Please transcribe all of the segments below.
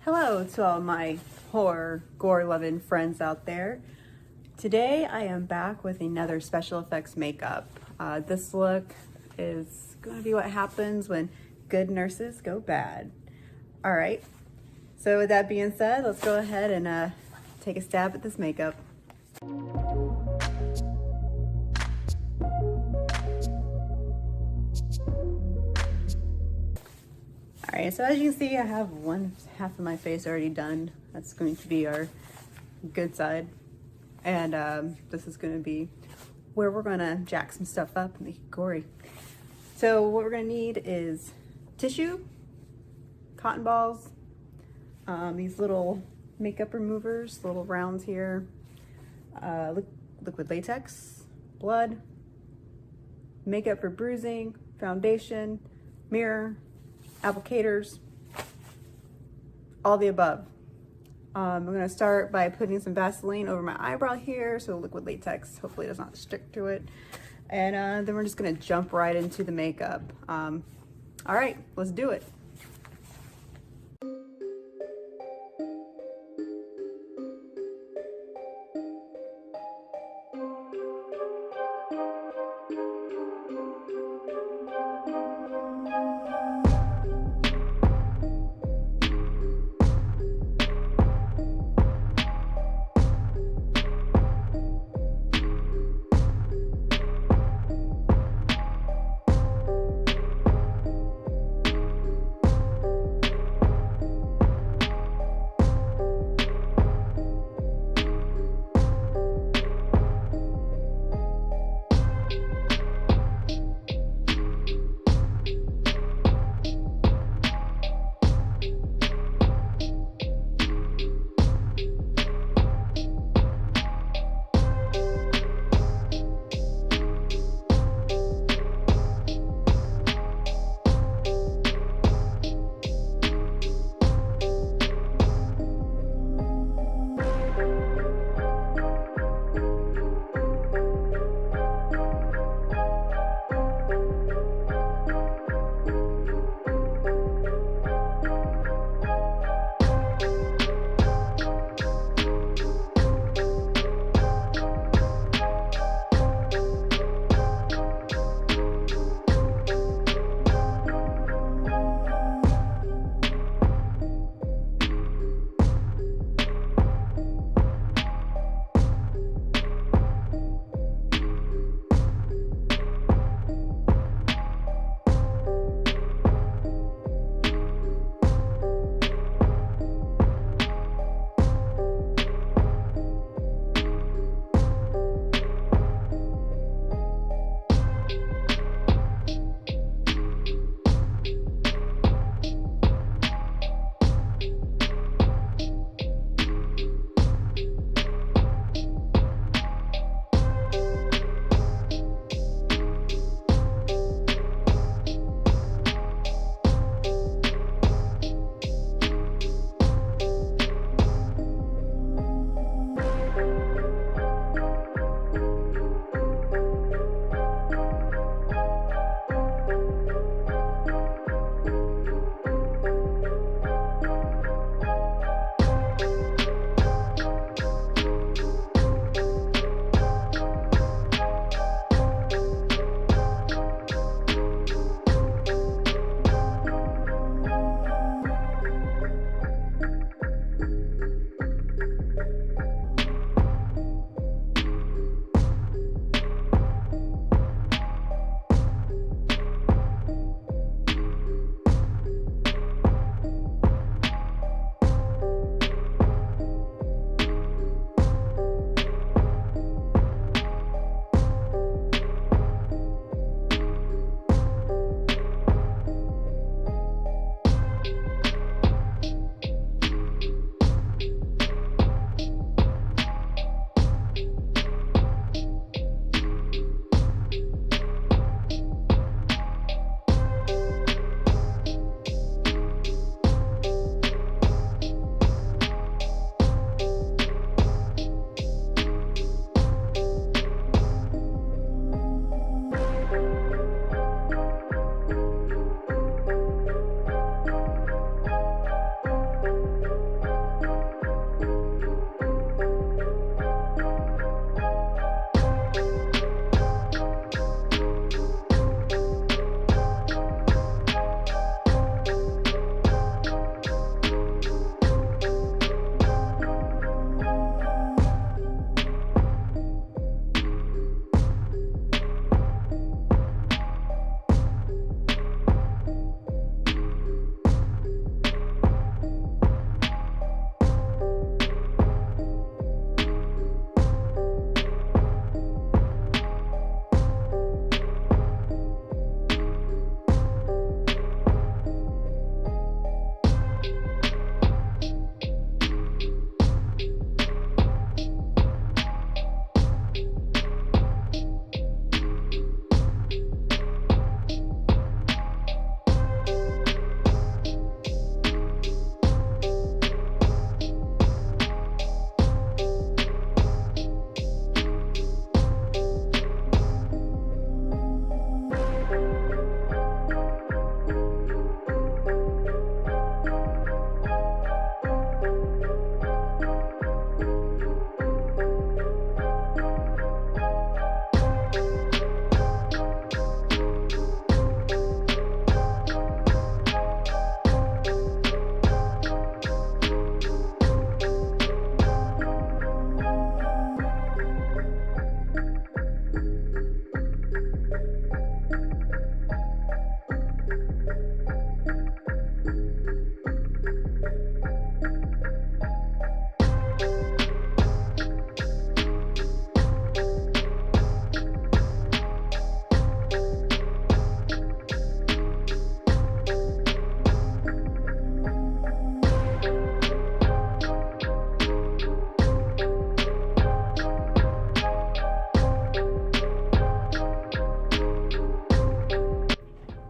Hello to all my horror, gore-loving friends out there. Today I am back with another special effects makeup. This look is going to be what happens when good nurses go bad. All right, so with that being said, let's go ahead and take a stab at this makeup. All right, so as you can see, I have one half of my face already done. That's going to be our good side. And this is gonna be where we're gonna jack some stuff up and make it gory. So what we're gonna need is tissue, cotton balls, these little makeup removers, little rounds here, liquid latex, blood, makeup for bruising, foundation, mirror, applicators, all the above. I'm gonna start by putting some Vaseline over my eyebrow here, so liquid latex hopefully does not stick to it. And then we're just gonna jump right into the makeup. All right, let's do it.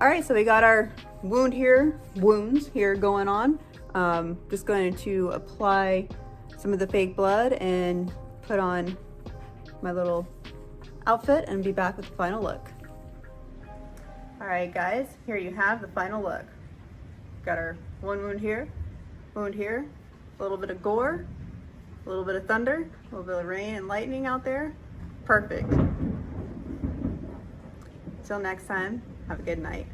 All right, so we got our wounds here going on. Just going to apply some of the fake blood and put on my little outfit and be back with the final look. All right, guys, here you have the final look. Got our one wound here, a little bit of gore, a little bit of thunder, a little bit of rain and lightning out there. Perfect. Till next time, have a good night.